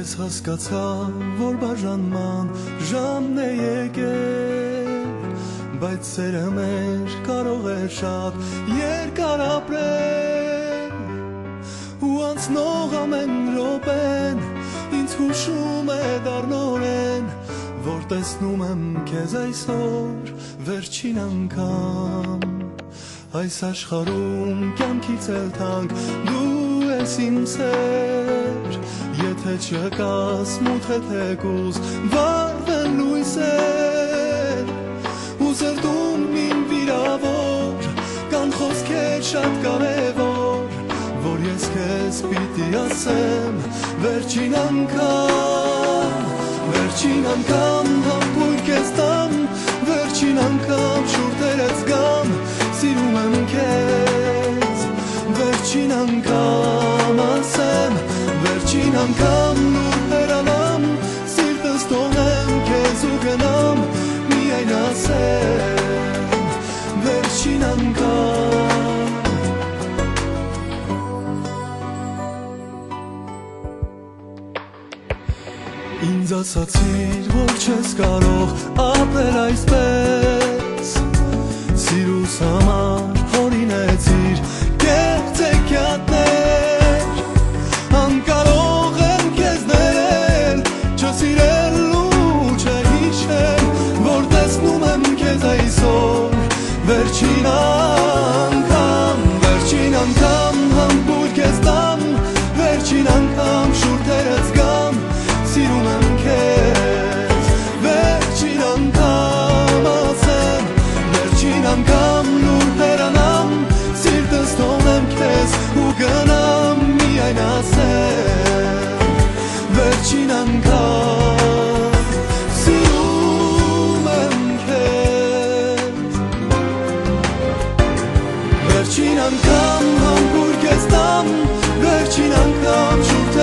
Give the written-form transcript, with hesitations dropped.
Ես հասկացա, որ բաժանման ժամն է եկել, բայց սերը մեր կարող է շատ երկար ապրել, ու անցնող ամեն րոպեն ինձ հուշում է դառնորեն, որ տեսնում եմ քեզ այսօր վերջին անգամ, այս աշխարհում կյանքից էլ թանկ դու ես իմ սեր, եթե չկաս մութ է թեկուզ վառվեն լույսեր, ու սրտում իմ վիրավոր կան խոսքեր շատ կարևոր, որ ես քեզ պիտի ասեմ վերջին անգամ համբույր քեզ տամ, վերջին անգամ շուրթերս գամ, սիրում եմ քեզ, վերջին անգամ ասեմ, վերջին անգամ նոր հեռանամ, սիրտս թողնեմ քեզ ու գնամ, միայն ասեմ, վերջին անգամ. Ինձ ասացիր, որ չես կարող ապրել այսպես, սիրուս համար հորինեցիր կեղծ հեքիաթներ, անկարող եմ քեզ ներել, չսիրել ու չհիշել, որ տեսնում եմ քեզ այսօր վերջին անգամ համբույր քեզ տամ, վերջին անգամ շուրթերս գամ, սիրում եմ քեզ, վերջին անգամ ասեմ, վերջին անգամ լուր հեռանամ, սիրտս թողնեմ քեզ ու գնամ, միայն ասեմ, վերջին անգամ, սիրում եմ քեզ, վերջին անգամ համբույր քեզ տամ, վերջին անգամ շուրթ